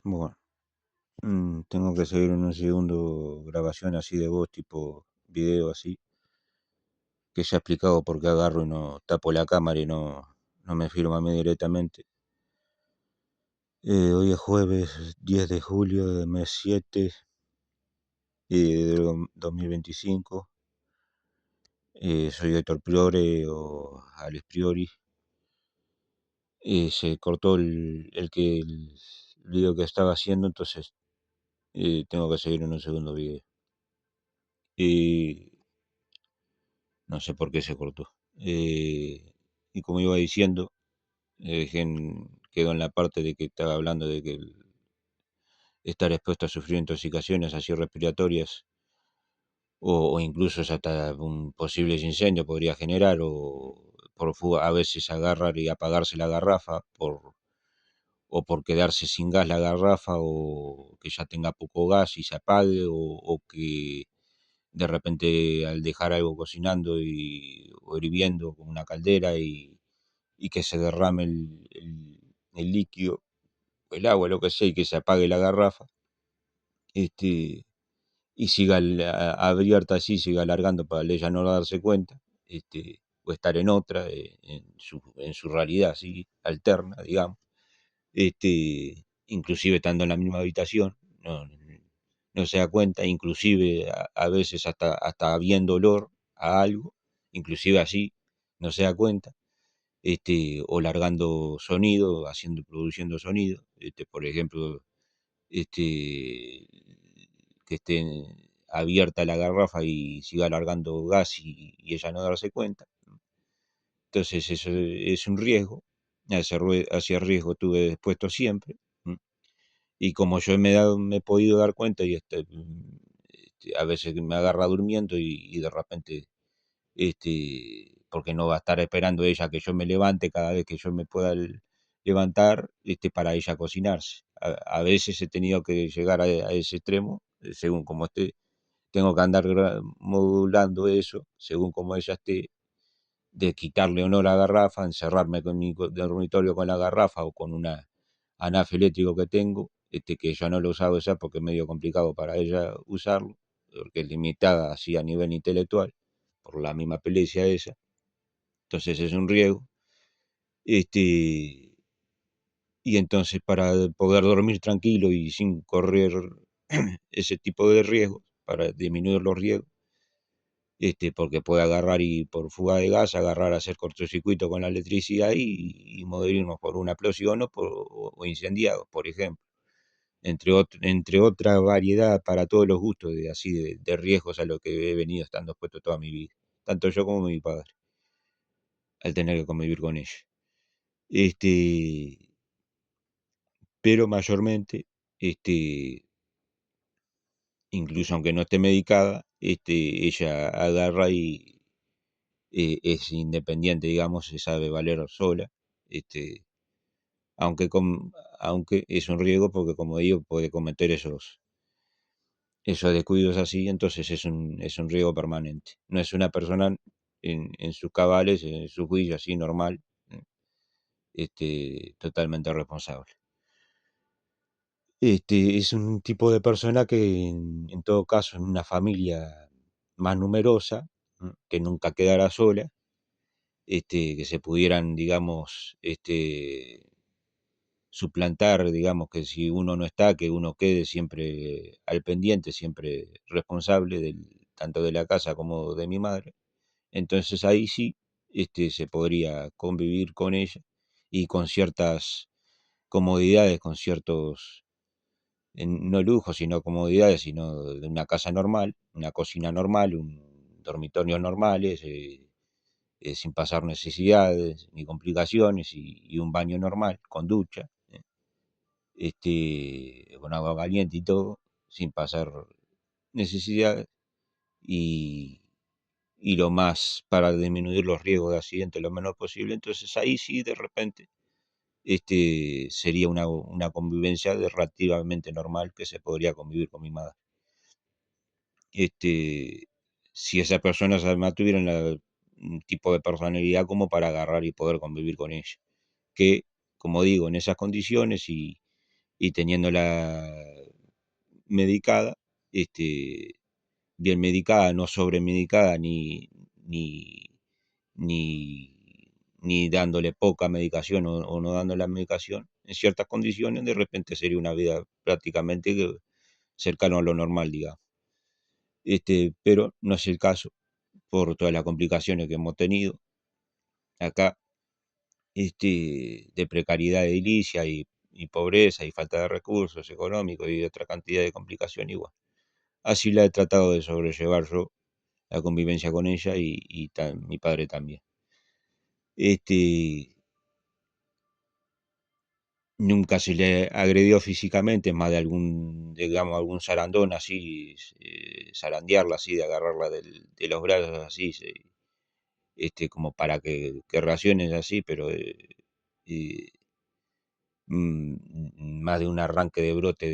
Bueno, tengo que seguir en un segundo grabación así de voz, tipo video así, que ya he explicado por qué agarro y no tapo la cámara y no me filmo a mí directamente. Hoy es jueves 10 de julio del mes 7 de 2025. Soy Héctor Priore o Alex Priori. Se cortó el video que estaba haciendo, entonces tengo que seguir en un segundo video. Y no sé por qué se cortó. Y como iba diciendo, quedó en la parte de que estaba hablando de que estar expuesto a sufrir intoxicaciones así respiratorias o incluso hasta un posible incendio podría generar o por fuga, a veces agarrar y apagarse la garrafa o por quedarse sin gas la garrafa o que ya tenga poco gas y se apague o que de repente al dejar algo cocinando o hirviendo con una caldera y que se derrame el líquido, el agua, lo que sea, y que se apague la garrafa, este, y siga abierta así, siga alargando para ella no darse cuenta, o estar en otra, en su realidad así, alterna, digamos, inclusive estando en la misma habitación, no se da cuenta, inclusive a veces hasta habiendo olor a algo, inclusive así, no se da cuenta, o largando sonido, produciendo sonido, por ejemplo, que esté abierta la garrafa y siga largando gas y ella no darse cuenta. Entonces eso es un riesgo, hacia riesgo estuve expuesto siempre. Y como yo me he podido dar cuenta y a veces me agarra durmiendo y de repente porque no va a estar esperando ella que yo me levante cada vez que yo me pueda levantar, para ella cocinarse. A veces he tenido que llegar a ese extremo, según como esté, tengo que andar modulando eso, según como ella esté, de quitarle o no la garrafa, encerrarme con mi dormitorio con la garrafa o con una anafe eléctrico que tengo, que yo no lo usaba usar porque es medio complicado para ella usarlo, porque es limitada así a nivel intelectual, por la misma pelecia esa. Entonces es un riesgo. Este, y entonces para poder dormir tranquilo y sin correr ese tipo de riesgos, para disminuir los riesgos, porque puede agarrar y por fuga de gas, agarrar a hacer cortocircuito con la electricidad y morirnos por una explosión o incendiados, por ejemplo. Entre otra variedad para todos los gustos así de riesgos a lo que he venido estando expuesto toda mi vida, tanto yo como mi padre, al tener que convivir con ella. Este, pero mayormente, incluso aunque no esté medicada, ella agarra y es independiente, digamos, se sabe valer sola, este, aunque es un riesgo porque, como digo, puede cometer esos descuidos así, entonces es un riesgo permanente. No es una persona en sus cabales, en su juicio así normal, totalmente responsable. Es un tipo de persona que en todo caso en una familia más numerosa, que nunca quedará sola, que se pudieran, digamos, suplantar, digamos, que si uno no está, que uno quede siempre al pendiente, siempre responsable tanto de la casa como de mi madre. Entonces ahí sí, se podría convivir con ella y con ciertas comodidades, con ciertos no lujos, sino comodidades, sino de una casa normal, una cocina normal, un dormitorios normales, sin pasar necesidades ni complicaciones y un baño normal con ducha, con agua caliente y todo, sin pasar necesidades y, y lo más para disminuir los riesgos de accidente lo menos posible. Entonces ahí sí de repente sería una convivencia relativamente normal que se podría convivir con mi madre. este, si esa persona además tuviera un tipo de personalidad como para agarrar y poder convivir con ella. Que, como digo, en esas condiciones y teniéndola medicada, este, bien medicada, no sobremedicada ni, ni, ni dándole poca medicación o no dando la medicación, en ciertas condiciones, de repente sería una vida prácticamente cercano a lo normal, digamos. Pero no es el caso por todas las complicaciones que hemos tenido acá, de precariedad edilicia y pobreza y falta de recursos económicos y otra cantidad de complicaciones igual. Así la he tratado de sobrellevar yo, la convivencia con ella mi padre también. Este, Nunca se le agredió físicamente, más de algún, digamos, algún zarandón así, zarandearla así, de agarrarla de los brazos así, como para que reacciones así, pero eh, más de un arranque de brote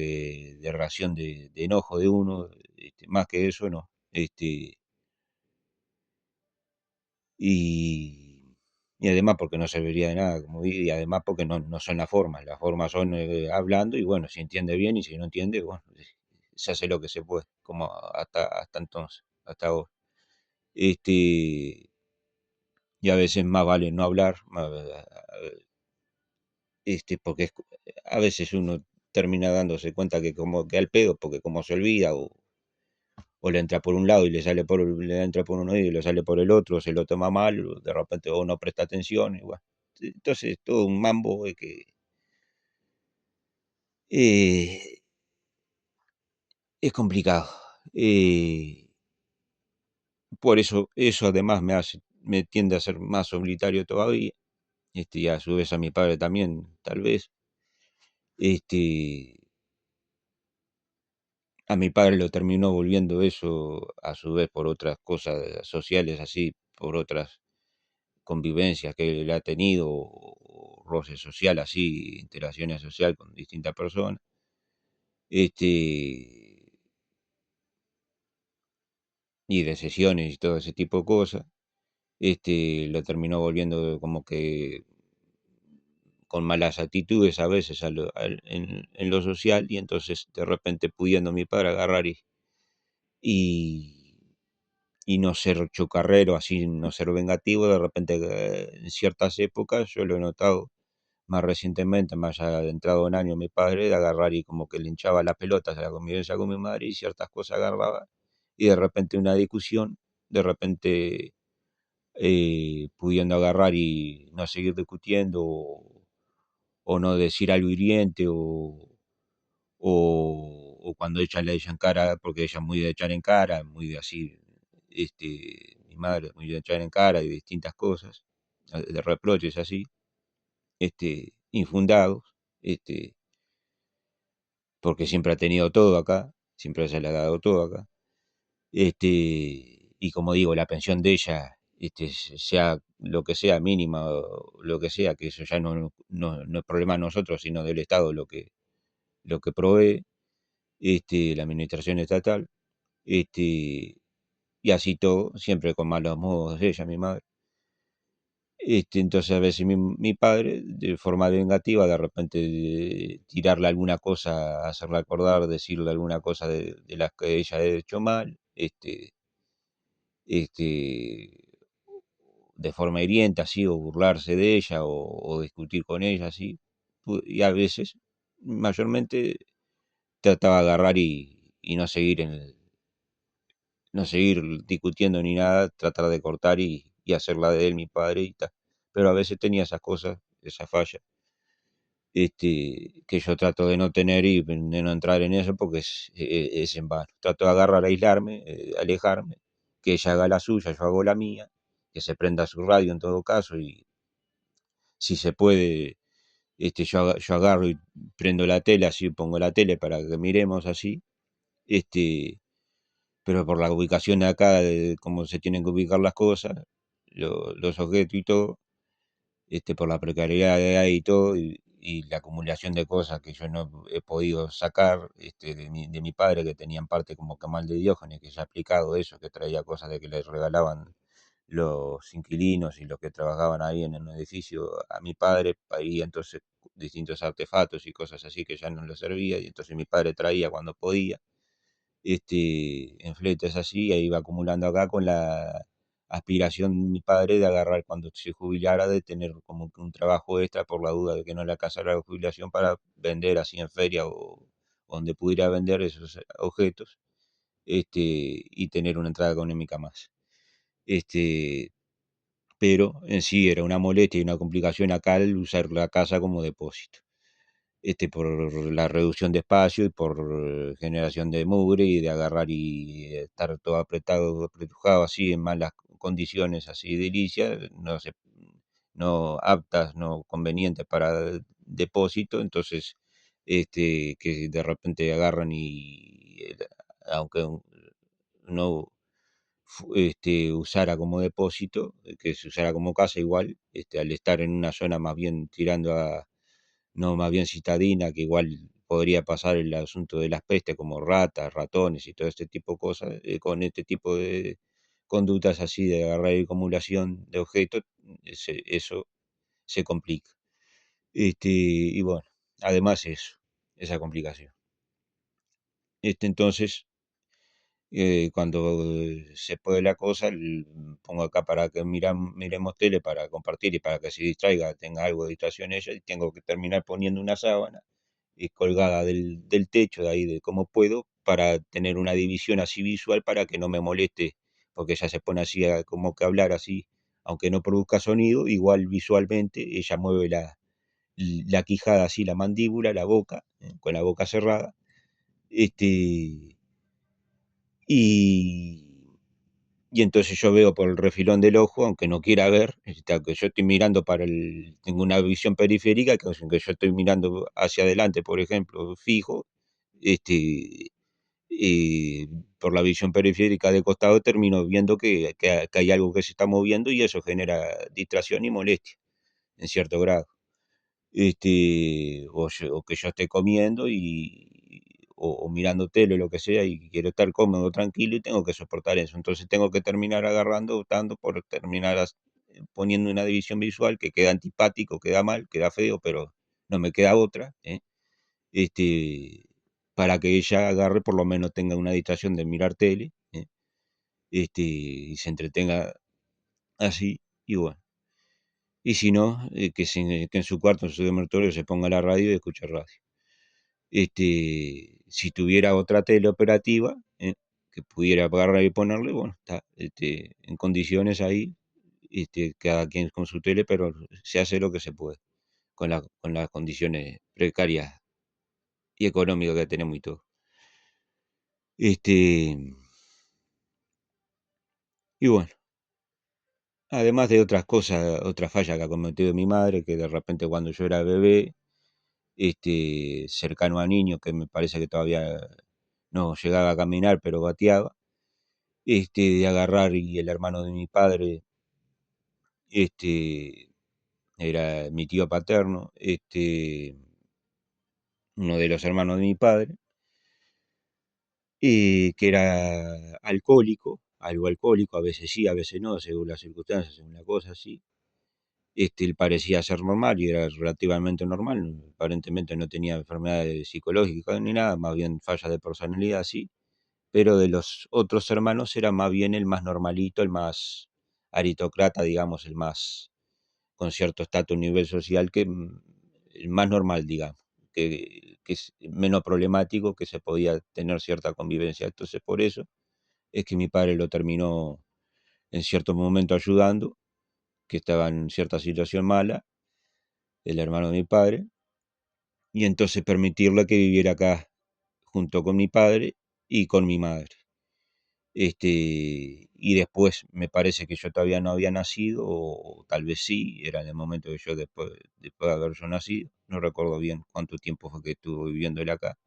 de reacción de enojo de uno, más que eso no. Y, y además porque no serviría de nada, como digo, y además porque no son las formas son hablando y bueno, si entiende bien y si no entiende, bueno, se hace lo que se puede, como hasta entonces, hasta ahora. Este, y a veces más vale no hablar, porque a veces uno termina dándose cuenta que como que al pedo, porque como se olvida o le entra por un lado y le entra por uno y le sale por el otro, se lo toma mal, o de repente o no presta atención, igual. Entonces, todo un mambo eh, es complicado. Eh, por eso además me tiende a ser más solitario todavía, y a su vez a mi padre también, tal vez. Este, a mi padre lo terminó volviendo eso, a su vez, por otras cosas sociales, así, por otras convivencias que él ha tenido, o roce social, así, interacciones social con distintas personas, este, y de sesiones y todo ese tipo de cosas, lo terminó volviendo como que con malas actitudes a veces en lo social, y entonces de repente pudiendo mi padre agarrar y, y no ser chocarrero, así no ser vengativo, de repente en ciertas épocas yo lo he notado más recientemente, más adentrado en años, mi padre, de agarrar y como que le hinchaba las pelotas a la convivencia con mi madre y ciertas cosas agarraba y de repente una discusión, de repente pudiendo agarrar y no seguir discutiendo o no decir algo hiriente o cuando ella le echa en cara, porque ella es muy de echar en cara, muy de así, mi madre es muy de echar en cara y distintas cosas, de reproches así, infundados, este, porque siempre ha tenido todo acá, siempre se le ha dado todo acá. Y como digo, la pensión de ella, sea lo que sea, mínima o lo que sea, que eso ya no es problema de nosotros, sino del Estado lo que provee, la administración estatal, este, y así todo, siempre con malos modos de ella, mi madre. Entonces a veces mi padre, de forma vengativa, de repente tirarle alguna cosa, hacerle acordar, decirle alguna cosa de las que ella ha hecho mal, este, de forma hiriente, así, o burlarse de ella, o discutir con ella, así. Y a veces, mayormente, trataba de agarrar y no seguir discutiendo ni nada, tratar de cortar y hacerla de él mi padre y tal. Pero a veces tenía esas cosas, esas fallas, que yo trato de no tener y de no entrar en eso porque es en vano. Trato de agarrar, aislarme, alejarme, que ella haga la suya, yo hago la mía, que se prenda su radio en todo caso y si se puede, yo agarro y prendo la tele, así pongo la tele para que miremos así, este, pero por la ubicación de acá, de cómo se tienen que ubicar las cosas, los objetos y todo, por la precariedad de ahí y todo, y la acumulación de cosas que yo no he podido sacar de mi padre, que tenía en parte como que mal de Diógenes, que ya ha explicado eso, que traía cosas de que le regalaban los inquilinos y los que trabajaban ahí en el edificio a mi padre, y entonces distintos artefactos y cosas así que ya no le servía, y entonces mi padre traía cuando podía, en fletes así, e iba acumulando acá con la aspiración de mi padre de agarrar cuando se jubilara, de tener como que un trabajo extra por la duda de que no le alcanzara la jubilación para vender así en feria o donde pudiera vender esos objetos, y tener una entrada económica más. Este, pero en sí era una molestia y una complicación acá el usar la casa como depósito, por la reducción de espacio y por generación de mugre y de agarrar y estar todo apretado, apretujado así en malas condiciones así edilicias, no aptas, no convenientes para depósito, entonces que de repente agarran y aunque no usara como depósito, que se usara como casa igual, al estar en una zona más bien tirando a, no, más bien citadina, que igual podría pasar el asunto de las pestes como ratas, ratones y todo este tipo de cosas, con este tipo de conductas así de agarrar y acumulación de objetos, eso se complica. Y bueno, además eso, esa complicación. Entonces, cuando se puede la cosa, pongo acá para que miremos tele, para compartir y para que se distraiga, tenga algo de distracción ella, y tengo que terminar poniendo una sábana colgada del techo, de ahí de cómo puedo, para tener una división así visual para que no me moleste, porque ella se pone así como que hablar así, aunque no produzca sonido, igual visualmente ella mueve la quijada así, la mandíbula, la boca, con la boca cerrada, este, y, y entonces yo veo por el refilón del ojo, aunque no quiera ver, que yo estoy mirando tengo una visión periférica, que aunque yo estoy mirando hacia adelante, por ejemplo, fijo, este, y por la visión periférica de costado termino viendo que hay algo que se está moviendo y eso genera distracción y molestia, en cierto grado. O que yo esté comiendo o mirando tele o lo que sea y quiero estar cómodo, tranquilo y tengo que soportar eso. Entonces tengo que terminar agarrando, optando por terminar poniendo una división visual que queda antipático, queda mal, queda feo, pero no me queda otra, este, para que ella agarre, por lo menos tenga una distracción de mirar tele, y se entretenga así, y bueno. Y si no, que en su cuarto, en su dormitorio, se ponga la radio y escuche radio. Si tuviera otra tele operativa, que pudiera agarrar y ponerle, bueno, está, en condiciones ahí, cada quien con su tele, pero se hace lo que se puede, con las condiciones precarias y económicas que tenemos y todo. Este, y bueno, además de otras cosas, otras fallas que ha cometido mi madre, que de repente cuando yo era bebé, cercano a niños, que me parece que todavía no llegaba a caminar, pero gateaba, de agarrar y el hermano de mi padre, este, era mi tío paterno, uno de los hermanos de mi padre, que era alcohólico, algo alcohólico, a veces sí, a veces no, según las circunstancias, según la cosa, sí. Él parecía ser normal y era relativamente normal, aparentemente no tenía enfermedades psicológicas ni nada, más bien fallas de personalidad, sí, pero de los otros hermanos era más bien el más normalito, el más aristócrata, digamos, el más con cierto estatus, nivel social, el más normal, digamos, que es menos problemático, que se podía tener cierta convivencia. Entonces, por eso es que mi padre lo terminó en cierto momento ayudando, que estaba en cierta situación mala, el hermano de mi padre, y entonces permitirle que viviera acá junto con mi padre y con mi madre. Y después me parece que yo todavía no había nacido, o tal vez sí, era en el momento que yo después de haber yo nacido, no recuerdo bien cuánto tiempo fue que estuvo viviendo él acá,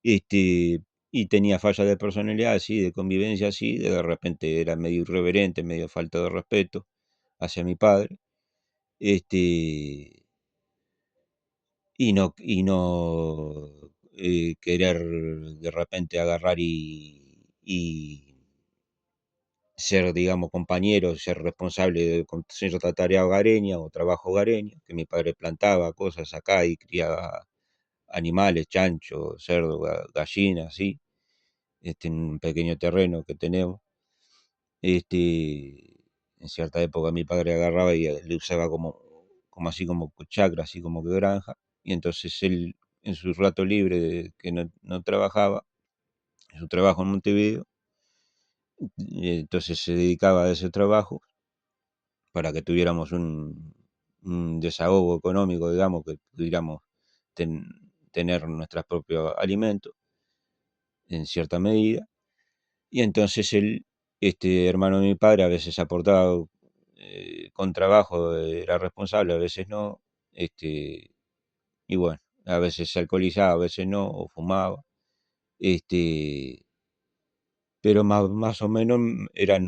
y tenía falla de personalidad, así, de convivencia, así, de repente era medio irreverente, medio falta de respeto hacia mi padre, este, y no querer de repente agarrar ser, digamos, compañero, ser responsable de con cierta tarea hogareña o trabajo hogareño, que mi padre plantaba cosas acá y criaba animales, chanchos, cerdos, gallinas, así, en un pequeño terreno que tenemos. En cierta época mi padre agarraba y le usaba como así como chacra, así como que granja, y entonces él en su rato libre que no trabajaba, en su trabajo en Montevideo, entonces se dedicaba a ese trabajo para que tuviéramos un desahogo económico, digamos, que pudiéramos tener nuestros propios alimentos en cierta medida. Y entonces él, hermano de mi padre, a veces aportaba con trabajo, era responsable, a veces no. Y bueno, a veces se alcoholizaba, a veces no, o fumaba. Este, pero más o menos era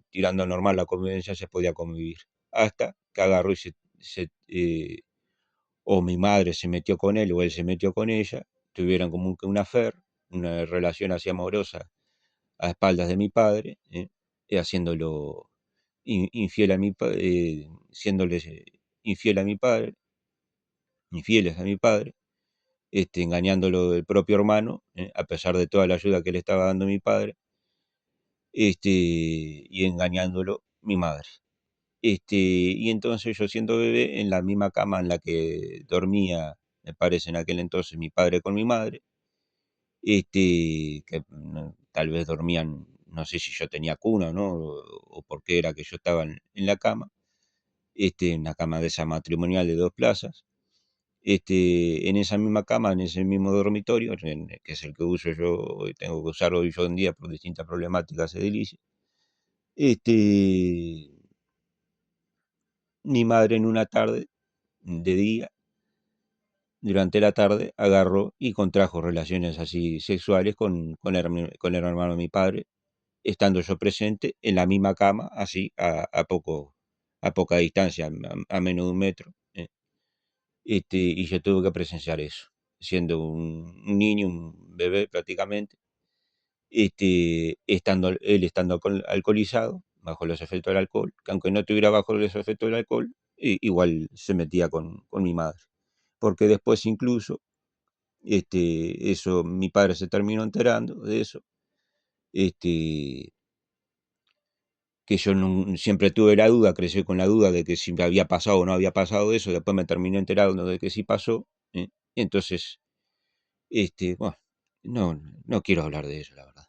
tirando normal la convivencia, se podía convivir. Hasta que agarró y o mi madre se metió con él o él se metió con ella, tuvieron como una affair, una relación así amorosa a espaldas de mi padre, haciéndolo infiel a siéndole infiel a mi padre, infieles a mi padre, engañándolo el propio hermano, a pesar de toda la ayuda que le estaba dando mi padre, y engañándolo mi madre. Y entonces yo siendo bebé, en la misma cama en la que dormía, me parece en aquel entonces mi padre con mi madre, que tal vez dormían, no sé si yo tenía cuna, ¿no? O por qué era que yo estaba en la cama, en una cama de esa matrimonial de 2 plazas, en esa misma cama, en ese mismo dormitorio, que es el que uso yo, tengo que usar hoy yo en día por distintas problemáticas edilicias, mi madre en una tarde, de día, durante la tarde, agarró y contrajo relaciones así sexuales con el hermano de mi padre, estando yo presente en la misma cama, así a poca distancia, a menos de 1 metro, y yo tuve que presenciar eso, siendo un niño, un bebé prácticamente, él estando alcoholizado, bajo los efectos del alcohol, que aunque no estuviera bajo los efectos del alcohol, igual se metía con mi madre. Porque después incluso, eso, mi padre se terminó enterando de eso, este, que yo siempre tuve la duda, crecí con la duda de que si me había pasado o no había pasado eso, después me terminé enterando de que sí pasó, y entonces, bueno, no quiero hablar de eso, la verdad.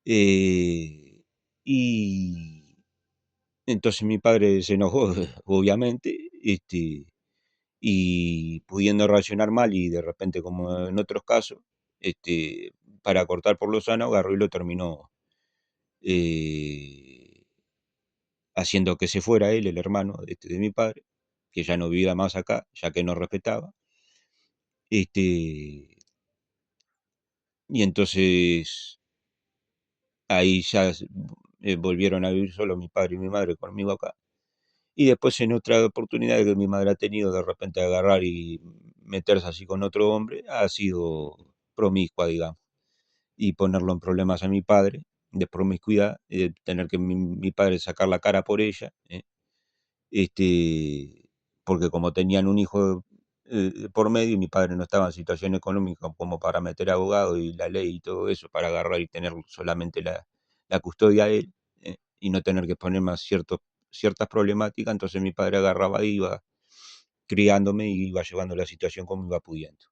Eh, y entonces mi padre se enojó, obviamente, y pudiendo reaccionar mal y de repente, como en otros casos, para cortar por lo sano, agarró y lo terminó eh, haciendo que se fuera él, el hermano de mi padre, que ya no vivía más acá, ya que no respetaba. Este, y entonces ahí ya volvieron a vivir solo mi padre y mi madre conmigo acá. Y después en otra oportunidad que mi madre ha tenido de repente agarrar y meterse así con otro hombre, ha sido promiscua, digamos, y ponerlo en problemas a mi padre de promiscuidad, tener que mi padre sacar la cara por ella, porque como tenían un hijo por medio y mi padre no estaba en situación económica como para meter abogado y la ley y todo eso, para agarrar y tener solamente la custodia a él, y no tener que poner más ciertas problemáticas, entonces mi padre agarraba y iba criándome y iba llevando la situación como iba pudiendo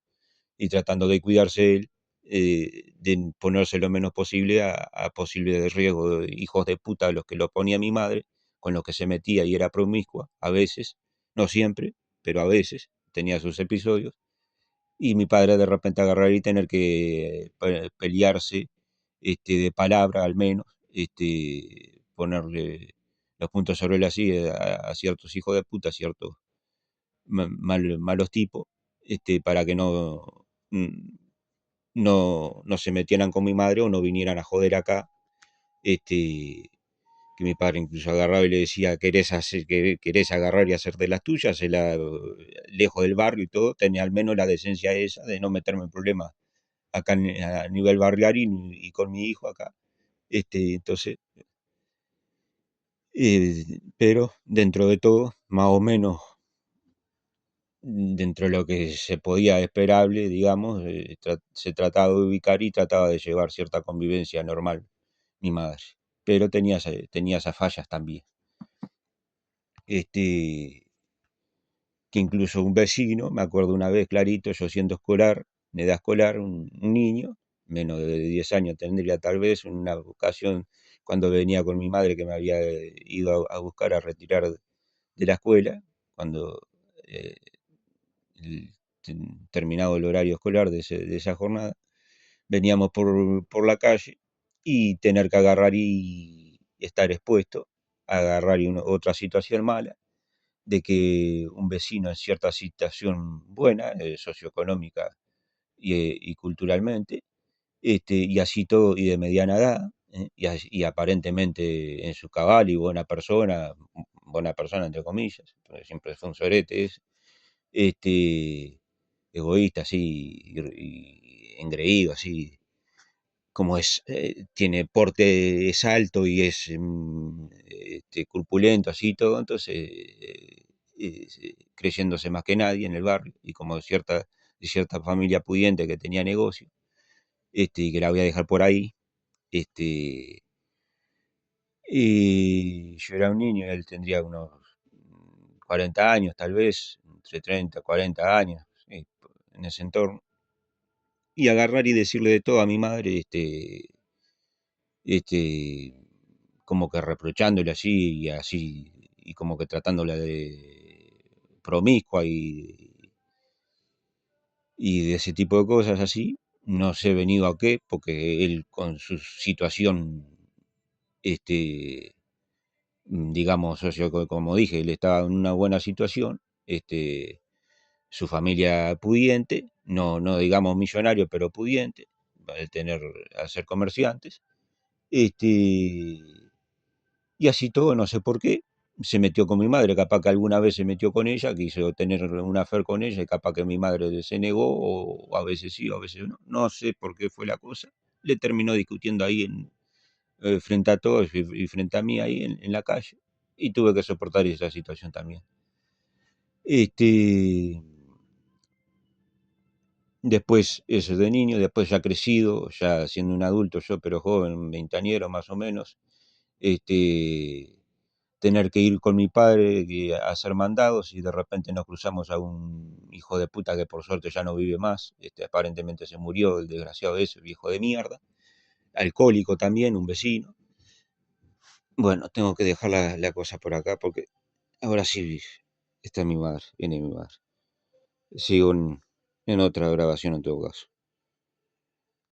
y tratando de cuidarse él, de ponerse lo menos posible a posibles riesgos de hijos de puta a los que lo ponía mi madre, con los que se metía y era promiscua, a veces, no siempre, pero a veces tenía sus episodios, y mi padre de repente agarrar y tener que pelearse, de palabra al menos, ponerle los puntos sobre las i a ciertos hijos de puta, ciertos malos tipos, para que mm, no se metieran con mi madre o no vinieran a joder acá, que mi padre incluso agarraba y le decía, querés agarrar y hacer de las tuyas, lejos del barrio y todo, tenía al menos la decencia esa de no meterme en problemas acá a nivel barrial y con mi hijo acá. Entonces, pero dentro de todo, más o menos, dentro de lo que se podía esperable, digamos, se trataba de ubicar y trataba de llevar cierta convivencia normal mi madre. Pero tenía esas fallas también. Este, que incluso un vecino, me acuerdo una vez clarito, yo siendo escolar, en edad escolar, un niño, menos de 10 años tendría tal vez, en una ocasión cuando venía con mi madre que me había ido a buscar a retirar de la escuela, cuando eh, terminado el horario escolar de esa jornada, veníamos por la calle y tener que agarrar y estar expuesto a agarrar otra situación mala de que un vecino en cierta situación buena, socioeconómica y culturalmente, y así todo, y de mediana edad, y aparentemente en su cabal y buena persona entre comillas, porque siempre fue un sorete ese, este, egoísta así, y engreído así, como tiene porte, es alto y es corpulento, así todo, entonces creyéndose más que nadie en el barrio y como de cierta familia pudiente que tenía negocio, y que la voy a dejar por ahí, este, y yo era un niño, él tendría unos 40 años tal vez, entre 30 y 40 años, sí, en ese entorno, y agarrar y decirle de todo a mi madre, este, como que reprochándole así, y como que tratándola de promiscua y de ese tipo de cosas así. No sé venido a qué, porque él con su situación, este, digamos, como dije, él estaba en una buena situación, su familia pudiente, no digamos millonario, pero pudiente, al ser comerciantes, este, y así todo, no sé por qué, se metió con mi madre, capaz que alguna vez se metió con ella, quiso tener una affair con ella, y capaz que mi madre se negó, o a veces sí, o a veces no, no sé por qué fue la cosa. Le terminó discutiendo ahí frente a todos y frente a mí ahí en la calle, y tuve que soportar esa situación también. Este, Después, eso de niño, después ya crecido, ya siendo un adulto yo, pero joven, veinteañero más o menos, este, tener que ir con mi padre a hacer mandados y de repente nos cruzamos a un hijo de puta que por suerte ya no vive más, aparentemente se murió el desgraciado ese, viejo de mierda, alcohólico también, un vecino. Bueno, tengo que dejar la cosa por acá porque ahora sí está mi madre, viene mi madre. Sigo en otra grabación en todo caso.